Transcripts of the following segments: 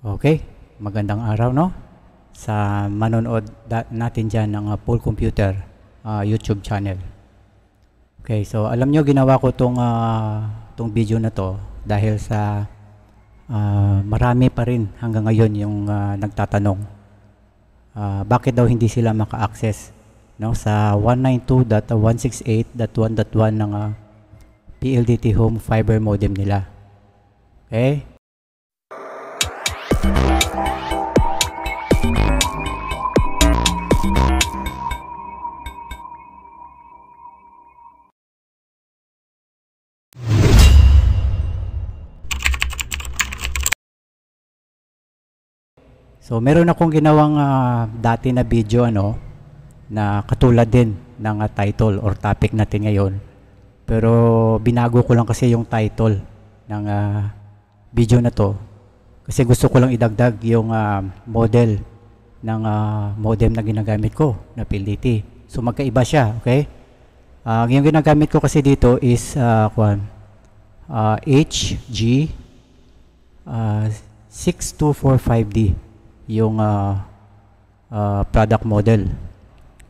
Okay, magandang araw no sa manonood natin dyan ng Full Computer YouTube channel. Okay, so alam nyo ginawa ko tong video na to dahil sa marami pa rin hanggang ngayon yung nagtatanong bakit daw hindi sila maka-access no, sa 192.168.1.1 ng PLDT Home Fiber modem nila. Okay? So meron akong ginawang dati na video na katulad din ng title or topic natin ngayon. Pero binago ko lang kasi yung title ng video na to kasi gusto ko lang idagdag yung model ng modem na ginagamit ko na PLDT. So magkaiba siya, okay? Yung ginagamit ko kasi dito is HG 6245D yung product model.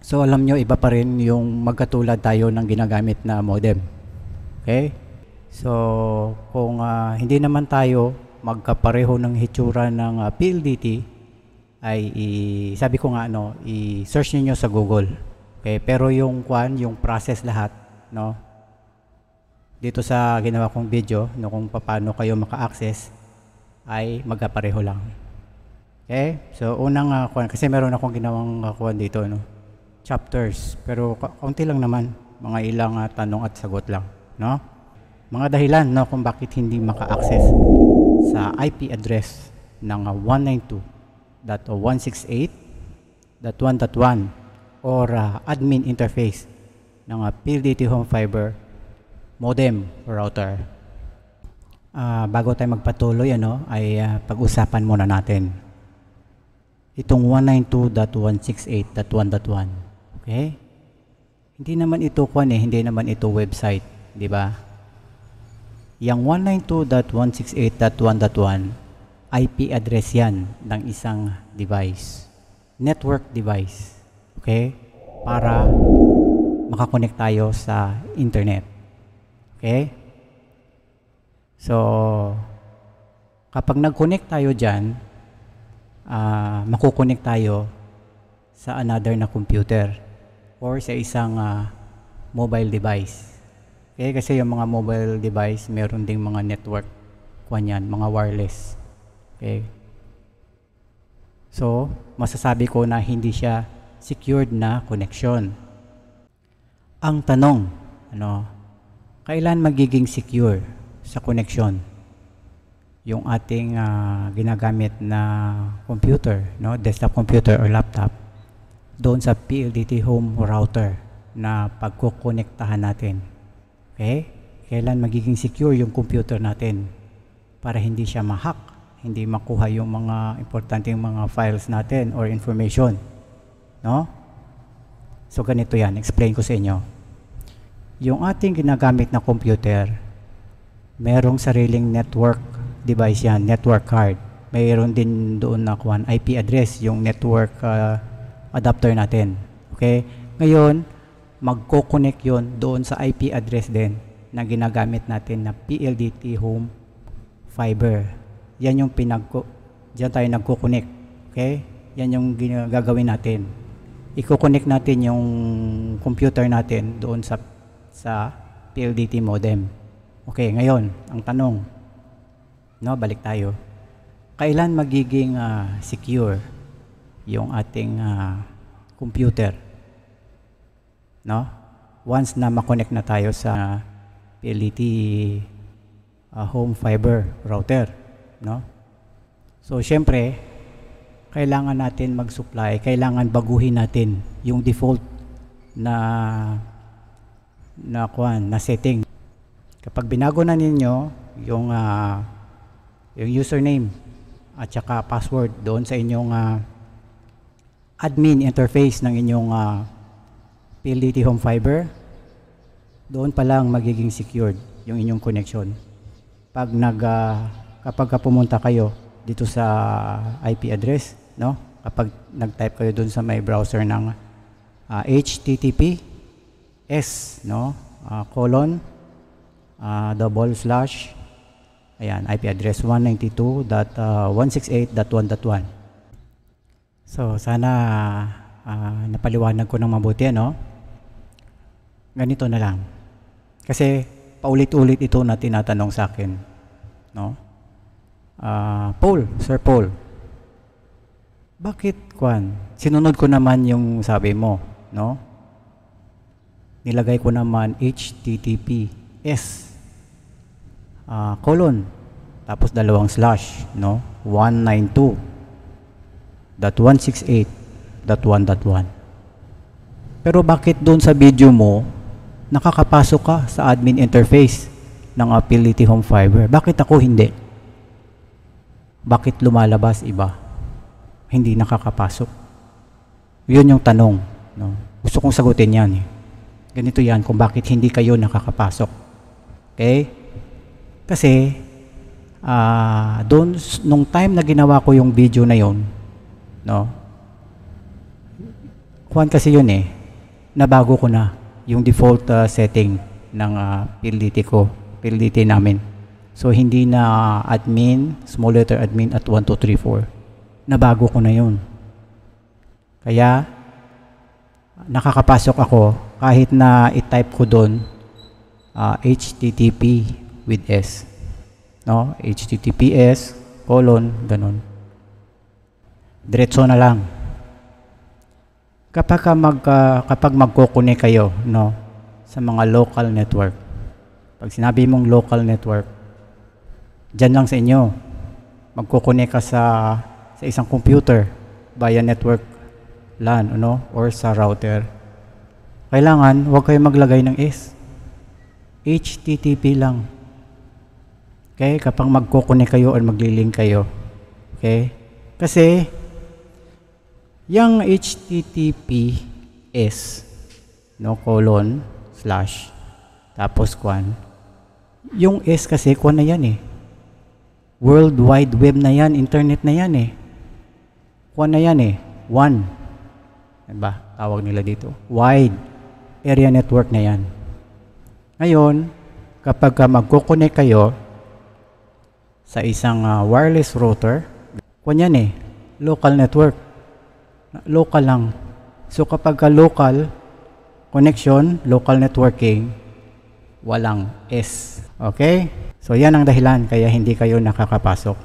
So alam nyo, iba pa rin yung magkatulad tayo ng ginagamit na modem. Okay? So kung hindi naman tayo magkapareho ng hitsura ng PLDT, ay sabi ko nga i-search niyo sa Google. Okay? Pero yung process lahat, no? Dito sa ginawa kong video, no, kung paano kayo maka-access ay magkapareho lang. Okay? So unang kasi meron akong ginawang dito, no? Chapters, pero kaunti lang naman, mga ilang tanong at sagot lang, no? Mga dahilan, no, kung bakit hindi maka-access sa IP address ng 192.168.1.1 or admin interface ng PLDT Home Fiber modem or router. Bago tayo magpatuloy, ay pag-usapan muna natin itong 192.168.1.1. Okay? Hindi naman ito hindi naman ito website, di ba? Yang 192.168.1.1 IP address yan ng isang device, network device. Okay? Para makakonect tayo sa internet. Okay? So kapag nag-connect tayo dyan, makukonect tayo sa another na computer or sa isang mobile device. Okay, kasi yung mga mobile device meron ding mga network mga wireless. Okay. So masasabi ko na hindi siya secured na connection. Ang tanong, kailan magiging secure sa connection yung ating ginagamit na computer, no, desktop computer or laptop doon sa PLDT home router na pagkukonektahan natin. Okay? Kailan magiging secure yung computer natin para hindi siya ma-hack, hindi makuha yung mga importanteng mga files natin or information, no? So ganito yan, explain ko sa inyo. Yung ating ginagamit na computer, merong sariling network device yan, network card. Mayroon din doon na IP address, yung network adapter natin. Okay? Ngayon, magko-connect yon doon sa IP address din na ginagamit natin na PLDT Home Fiber. Yan yung diyan tayo nagko-connect. Okay? Yan yung gagawin natin. Iko-connect natin yung computer natin doon sa PLDT modem. Okay, ngayon, ang tanong, balik tayo. Kailan magiging secure yung ating computer? No? Once na makonect na tayo sa PLDT Home Fiber router, no? So, syempre, kailangan natin mag-supply, kailangan baguhin natin yung default na setting. Kapag binago na ninyo yung username at saka password doon sa inyong admin interface ng inyong PLDT Home Fiber, doon pa lang magiging secured yung inyong connection. Kapag pumunta kayo dito sa IP address, no? Kapag nag-type kayo dun sa may browser ng HTTPS, no? Colon / ayan, IP address 192.168.1.1. So sana napaliwanag ko ng mabuti, no? Ganito na lang. Kasi paulit-ulit ito na tinatanong sa akin, no? Paul, Sir Paul, bakit sinunod ko naman yung sabi mo, no? Nilagay ko naman HTTPS colon tapos dalawang slash, no? 192.168.1.1. Pero bakit doon sa video mo nakakapasok ka sa admin interface ng PLDT Home Fiber? Bakit ako hindi? Bakit lumalabas iba? Hindi nakakapasok. Yun yung tanong, no? Gusto kong sagutin yan. Ganito yan kung bakit hindi kayo nakakapasok. Okay? Kasi doon nung time na ginawa ko yung video na yon, no? Kasi yun nabago ko na yung default setting ng PLDT namin. So hindi na admin, small letter admin at 1234. Nabago ko na yun. Kaya nakakapasok ako kahit na i-type ko doon HTTP with S, no? HTTPS colon ganun. Diretso na lang. Kapag magko-connect kayo, no, sa mga local network. Pag sinabi mong local network, dyan lang sa inyo. Magko-connect ka sa isang computer via network LAN, ano, or sa router. Kailangan huwag kayo maglagay ng S. HTTP lang. Okay? Kapag magko-connect kayo or magli-link kayo. Okay? Kasi yung HTTPS, no, colon slash tapos yung S kasi na yan World Wide Web na yan, internet na yan na yan one, diba? Tawag nila dito, wide area network na yan. Ngayon, kapag magko-connect kayo sa isang wireless router, yan local network, local lang. So kapag local connection, local networking, walang S. Okay? So yan ang dahilan kaya hindi kayo nakakapasok.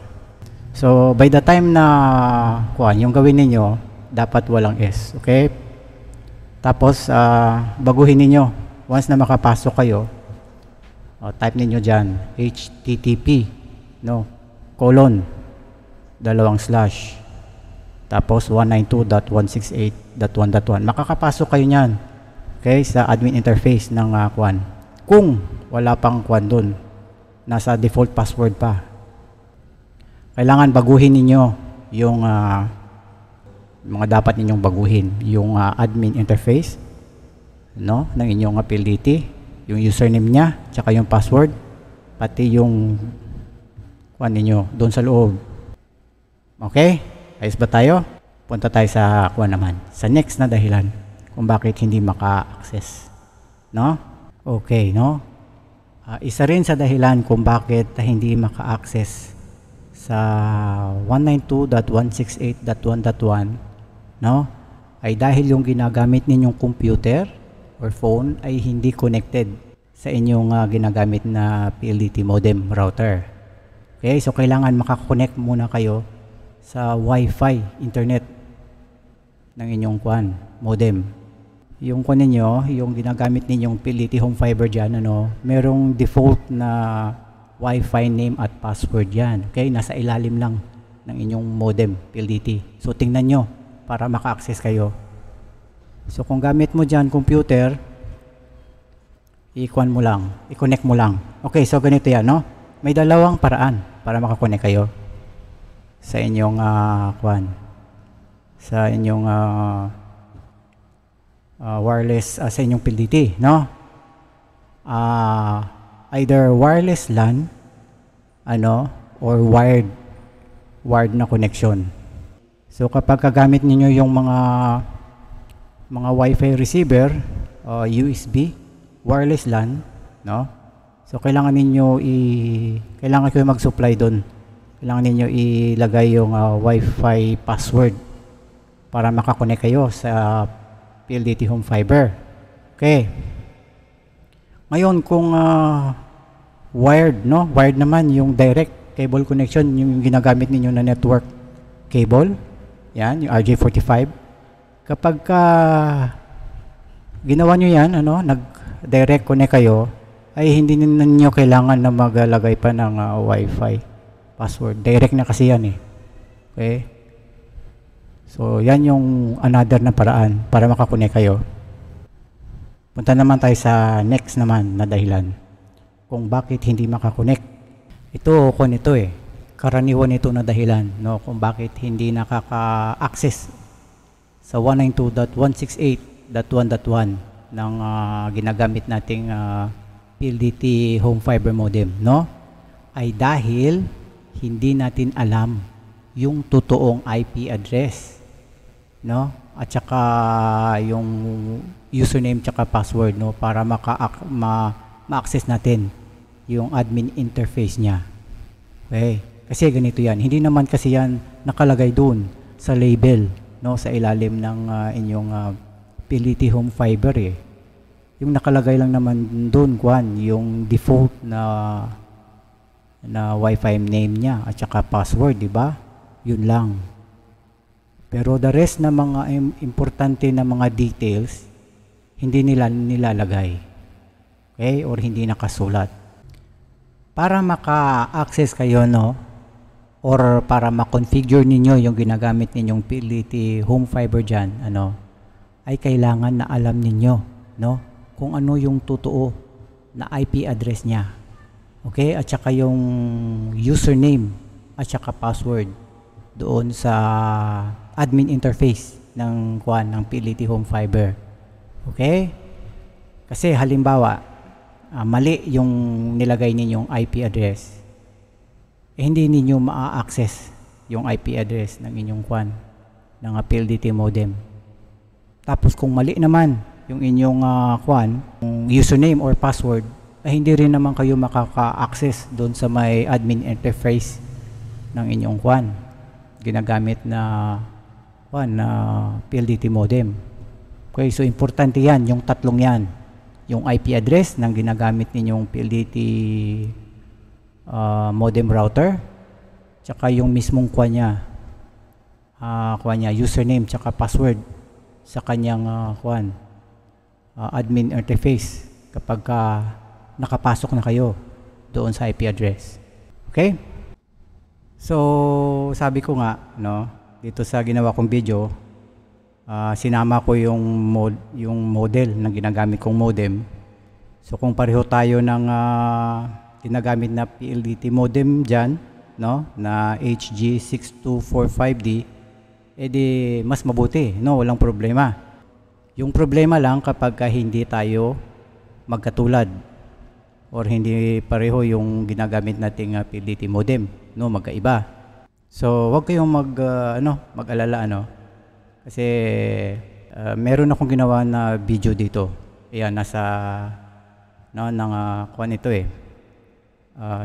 So by the time na yung gawin ninyo, dapat walang S. Okay? Tapos baguhin ninyo. Once na makapasok kayo, type ninyo dyan HTTP, no, colon dalawang slash tapos 192.168.1.1. Makakapasok kayo niyan, okay, sa admin interface ng kung wala pang doon, nasa default password pa. Kailangan baguhin ninyo yung mga dapat ninyong baguhin, yung admin interface, no, ng inyong PLDT, yung username niya, tsaka yung password, pati yung ninyo doon sa loob. Okay? Ayos ba tayo? Punta tayo sa naman, sa next na dahilan kung bakit hindi maka-access. No? Okay, no? Isa rin sa dahilan kung bakit hindi maka-access sa 192.168.1.1, no, ay dahil yung ginagamit ninyong computer or phone ay hindi connected sa inyong ginagamit na PLDT modem router. Okay, so kailangan makakonect muna kayo sa Wi-Fi internet ng inyong modem. Yung ninyo, yung ginagamit ninyong PLDT Home Fiber dyan, merong default na Wi-Fi name at password yan. Okay, nasa ilalim lang ng inyong modem PLDT. So tingnan nyo para maka-access kayo. So kung gamit mo dyan computer, i-connect mo lang. Okay, so ganito yan, no? May dalawang paraan para makakonect kayo sa inyong sa inyong wireless sa inyong PLDT, no? Either wireless LAN or wired wired na connection. So kapag kagamit niyo yung mga Wi-Fi receiver, USB, wireless LAN, no? So kailangan kayo mag-supply doon. Kailangan niyo ilagay yung Wi-Fi password para makakonect kayo sa PLDT Home Fiber. Okay. Ngayon kung wired, no? Wired naman yung direct cable connection, yung ginagamit ninyo na network cable. Yan, yung RJ45. Kapag ginawa nyo yan, nag-direct connect kayo, ay hindi ninyo kailangan na maglagay pa ng Wi-Fi password. Direct na kasi yan eh. Okay? So, yan yung another na paraan para makakonect kayo. Punta naman tayo sa next naman na dahilan kung bakit hindi makakonect. Ito karaniwan ito na dahilan, no, kung bakit hindi nakaka-access sa 192.168.1.1 ng ginagamit nating PLDT Home Fiber modem, no? Ay dahil hindi natin alam yung totoong IP address, no? At saka yung username tsaka password, no, para ma-access natin yung admin interface niya. Okay? Kasi ganito yan. Hindi naman kasi yan nakalagay doon sa label, no, sa ilalim ng inyong PLDT Home Fiber eh. Yung nakalagay lang naman doon, yung default na Wi-Fi name niya at saka password, di ba? Yun lang. Pero the rest na mga importante na mga details, hindi nila nilalagay. Okay? Or hindi nakasulat. Para maka-access kayo, no, or para ma-configure ninyo yung ginagamit ninyong PLDT Home Fiber dyan, ay kailangan na alam ninyo, no, kung ano yung totoo na IP address niya. Okay? At saka yung username at saka password doon sa admin interface ng PLDT Home Fiber. Okay? Kasi halimbawa, mali yung nilagay ninyong IP address, hindi ninyo ma-access yung IP address ng inyong ng PLDT modem. Tapos kung mali naman yung inyong username or password, ay hindi rin naman kayo makaka-access doon sa may admin interface ng inyong ginagamit na PLDT modem. Okay, so importante yan, yung tatlong yan. Yung IP address ng ginagamit ninyong PLDT modem router, tsaka yung mismong username tsaka password sa kanyang admin interface kapag nakapasok na kayo doon sa IP address. Okay? So, sabi ko nga, no, dito sa ginawa kong video, sinama ko yung model ng ginagamit kong modem. So kung pareho tayo ng ginagamit na PLDT modem dyan, no, na HG6245D, edi mas mabuti, no, walang problema. Yung problema lang kapag hindi tayo magkatulad or hindi pareho yung ginagamit nating PLDT modem, no, magkaiba. So wag kayong mag-alala, kasi meron akong ginawa na video dito. Ayan, nasa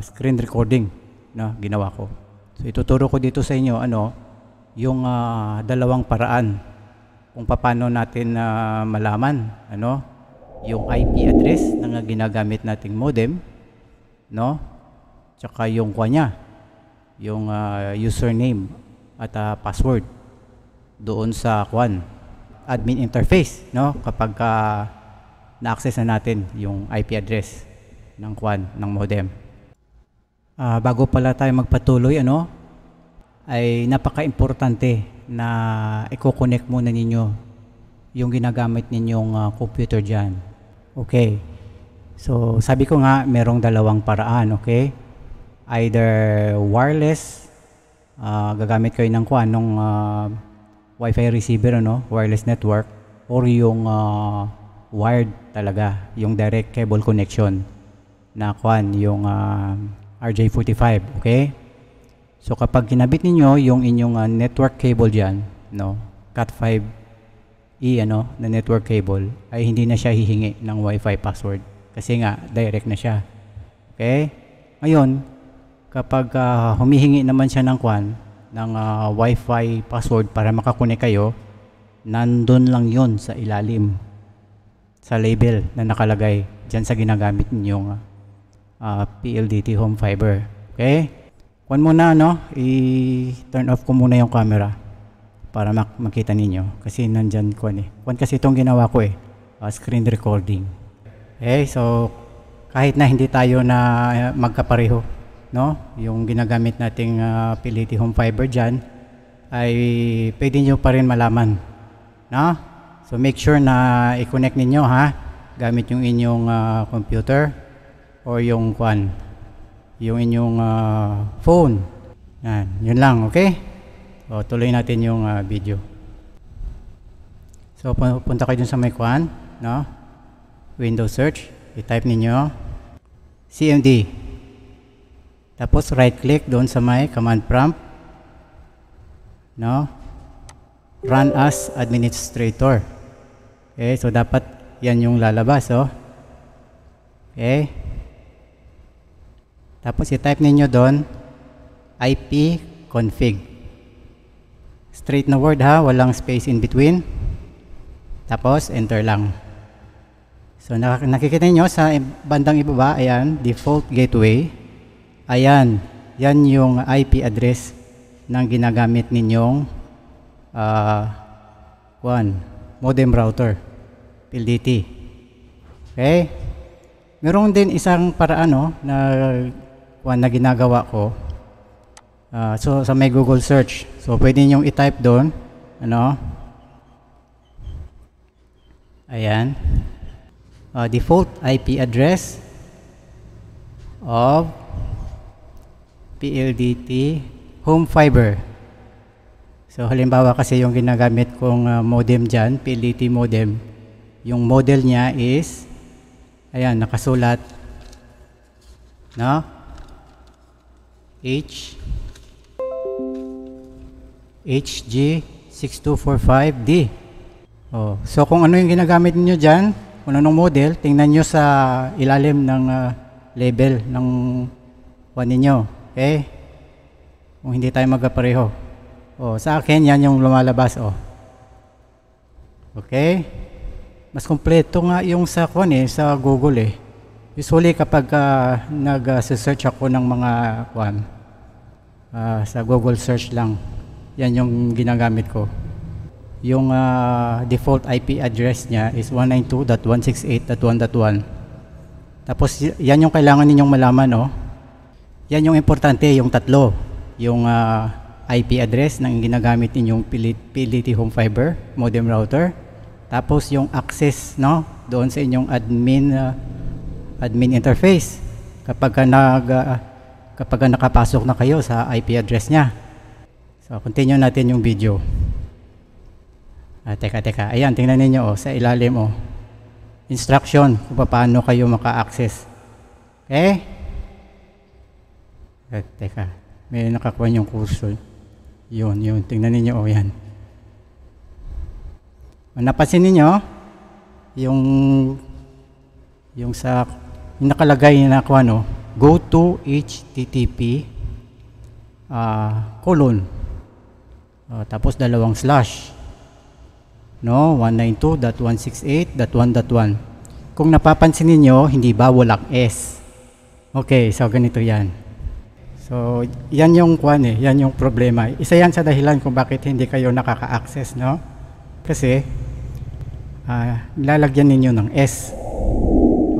screen recording na ginawa ko. So ituturo ko dito sa inyo yung dalawang paraan kung paano natin malaman yung IP address na ginagamit nating modem, no? Tsaka yung yung username at password doon sa admin interface, no, kapag na-access na natin yung IP address ng ng modem. Bago pala tayo magpatuloy, ay napaka-importante na i-connect muna ninyo yung ginagamit ninyong computer dyan. Okay. So sabi ko nga, merong dalawang paraan, okay? Either wireless, gagamit kayo ng Wi-Fi receiver, wireless network, or yung wired talaga, yung direct cable connection na yung RJ45, okay? So kapag kinabit ninyo yung inyong network cable diyan, no, Cat5e na network cable, ay hindi na siya hihingi ng Wi-Fi password kasi nga direct na siya. Okay? Ngayon, kapag humihingi naman siya ng Wi-Fi password para makakonek kayo, nandun lang yon sa ilalim sa label na nakalagay dyan sa ginagamit ninyong PLDT home fiber. Okay? Kuan muna, i-turn off ko muna yung camera para makita ninyo kasi nandyan kuan kasi itong ginawa ko screen recording. Okay, so kahit na hindi tayo na magkapareho, no, yung ginagamit nating PLDT home fiber dyan, ay pwede nyo pa rin malaman, no? So make sure na i-connect ninyo gamit yung inyong computer or yung yung inyong phone. Yun lang, okay? So tuloy natin yung video. So punta kayo dun sa may no? Windows search, i-type ninyo CMD. Tapos right click doon sa may command prompt, no? Run as administrator. Okay, so dapat yan yung lalabas, okay? Tapos i-type ninyo doon ipconfig. Straight na word walang space in between. Tapos enter lang. So nakikita niyo sa bandang ibaba, ayan, default gateway. Ayan, yan yung IP address ng ginagamit ninyong modem router PLDT. Okay? Meron din isang paraan na ginagawa ko. So sa may Google search. So pwede niyo i-type doon, ayan, default IP address of PLDT home fiber. So halimbawa kasi yung ginagamit kong modem dyan, PLDT modem, yung model niya is, ayan, nakasulat, HG6245D. So kung ano yung ginagamit niyo dyan, kung anong model, tingnan nyo sa ilalim ng label ng ninyo. Okay? Kung hindi tayo magkapareho. Sa akin, yan yung lumalabas. Okay? Mas kompleto nga yung sa sa Google Usually kapag nag-search ako ng mga sa Google search lang, yan yung ginagamit ko. Yung default IP address niya is 192.168.1.1. Tapos yan yung kailangan ninyong malaman, Yan yung importante, yung tatlo. Yung IP address ng ginagamit ninyong PLDT home fiber modem router. Tapos yung access, doon sa inyong admin interface kapag nakapasok na kayo sa IP address niya. So continue natin yung video. Teka. Ayan, tingnan ninyo sa ilalim instruction kung paano kayo maka-access. Okay? Teka. May nakakuha yung kurso. Yun. Tingnan ninyo yan. Napansin ninyo yung nakalagay na go to http tapos dalawang slash 192.168.1.1. Kung napapansin niyo, hindi ba walang S? Okay, so ganito yan. So yan yung yan yung problema. Isa yan sa dahilan kung bakit hindi kayo nakaka-access, kasi lalagyan ninyo ng S.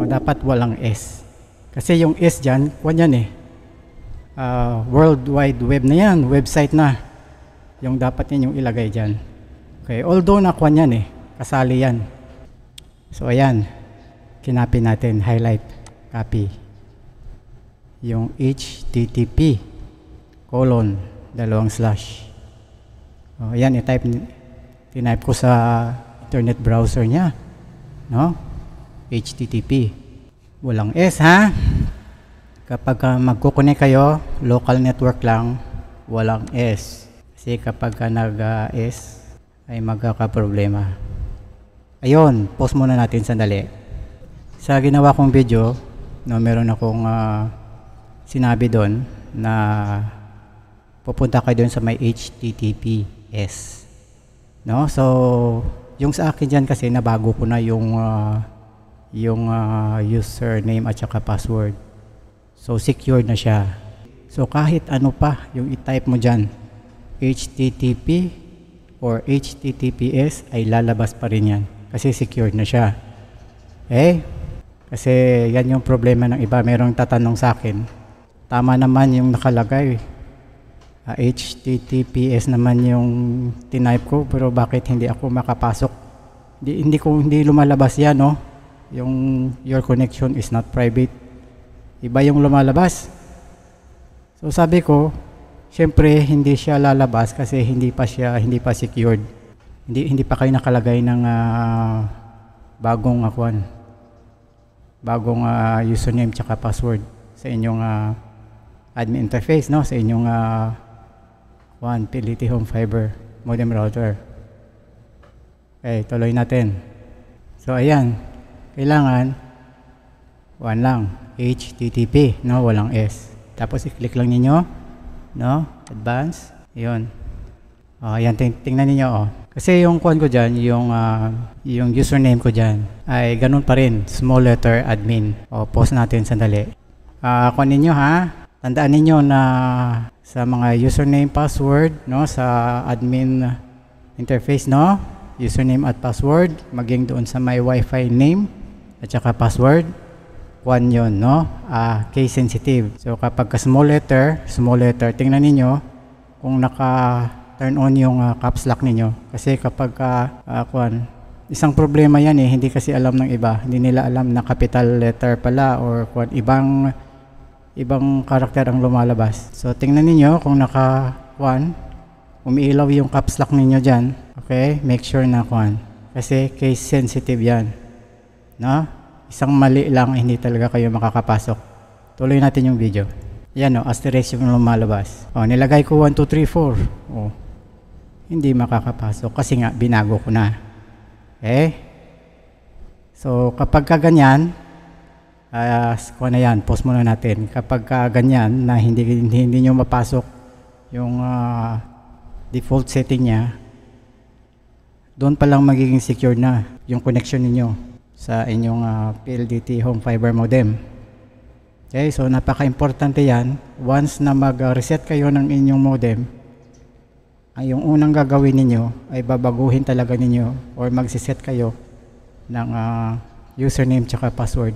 Dapat walang S. Kasi yung S dyan, World Wide Web na yan, website na. Yung dapat ninyong ilagay dyan. Okay, although yan kasali yan. So ayan, kinopy natin, highlight, copy. Yung http dalawang slash. Ayan, tinype ko sa internet browser niya, http. Walang S, Kapag magkukunik kayo, local network lang, walang S. Kasi kapag ka nag-S ay magkakaproblema. Ayun, pause muna natin sandali. Sa ginawa kong video, no, meron akong sinabi doon na pupunta kayo doon sa may HTTPS. No? So, yung sa akin dyan kasi nabago ko na yung username at saka password. So, secure na siya. So, kahit ano pa yung i-type mo dyan, HTTP or HTTPS ay lalabas pa rin yan. Kasi secure na siya. Okay? Kasi yan yung problema ng iba. Merong tatanong sa akin, tama naman yung nakalagay. HTTPS naman yung tinype ko, pero bakit hindi ako makapasok? Hindi lumalabas yan, no? Yung your connection is not private. Iba yung lumalabas. So sabi ko, syempre hindi siya lalabas kasi hindi pa secured. Hindi pa kayo nakalagay ng bagong username tsaka password sa inyong admin interface, no? Sa inyong PLDT Home Fiber modem router. Okay, tuloy natin. So ayan, kailangan lang HTTP, no? Walang S. Tapos i-click lang niyo, no? Advance. Ayun. Ayan, tingnan niyo, Kasi yung ko dyan, yung username ko dyan ay ganun pa rin, small letter admin. Pause natin sandali. Kunin niyo, tandaan niyo na sa mga username, password, no, sa admin interface, no, username at password, maging doon sa my Wi-Fi name at saka password, yon, no, case sensitive. So kapag small letter, tingnan niyo kung naka-turn on yung caps lock niyo. Kasi kapag isang problema yan hindi kasi alam ng iba. Hindi nila alam na capital letter pala or ibang karakter ang lumalabas. So tingnan niyo kung umiilaw yung caps lock niyo diyan. Okay? Make sure na kasi case sensitive yan. No? Isang mali lang hindi talaga kayo makakapasok. Tuloy natin yung video. Yan, asterisk yung lumalabas. Nilagay ko 1, 2, 3, 4. Hindi makakapasok kasi nga binago ko na. Okay? So kapag ganyan, pause muna natin. Kapag ganyan na hindi nyo mapasok yung default setting niya, doon pa lang magiging secure na yung connection niyo sa inyong PLDT Home Fiber modem. Okay, so napaka-importante yan. Once na mag-reset kayo ng inyong modem, yung unang gagawin ninyo ay babaguhin talaga ninyo or magsiset kayo ng username tsaka password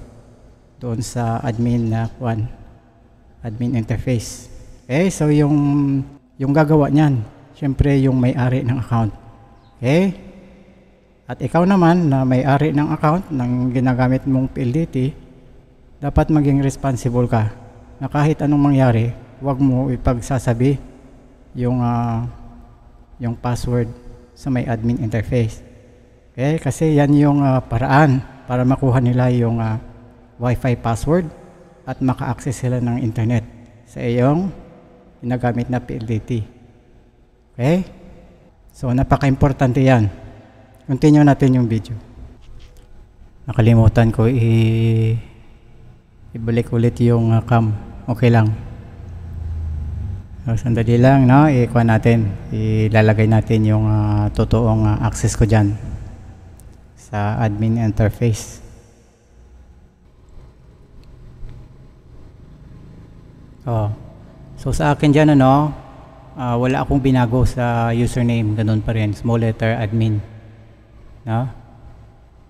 doon sa admin admin interface. Okay, so yung gagawa niyan, syempre yung may-ari ng account. Okay? At ikaw naman na may-ari ng account ng ginagamit mong PLDT, dapat maging responsible ka na kahit anong mangyari, huwag mo ipagsasabi yung password sa may admin interface. Okay? Kasi yan yung paraan para makuha nila yung Wi-Fi password at maka-access sila ng internet sa iyong ginagamit na PLDT. Okay? So, napaka-importante yan. Continue natin yung video. Nakalimutan ko ibalik ulit yung cam. Okay lang. So, sandali lang, no? Ilalagay natin yung totoong access ko dyan sa admin interface. So sa akin dyan, wala akong binago sa username. Ganun pa rin. Small letter admin. No?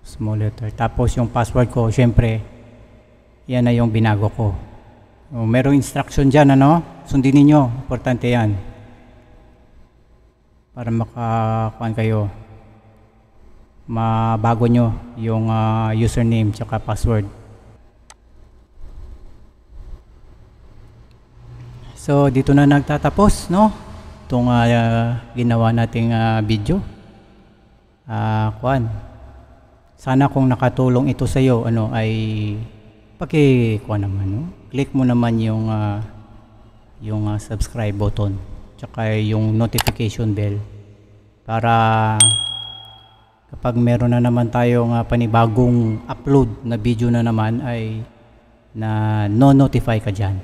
Small letter. Tapos yung password ko, syempre, yan na yung binago ko. Merong instruction dyan, sundin niyo. Importante yan. Para kayo. Mabago nyo yung username tsaka password. So dito na nagtatapos, itong ginawa nating video. Sana kung nakatulong ito sa iyo, ay click mo naman yung subscribe button tsaka yung notification bell para kapag meron na naman tayong panibagong upload na video na naman ay na no-notify ka dyan.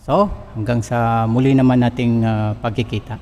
So hanggang sa muli naman nating pagkikita.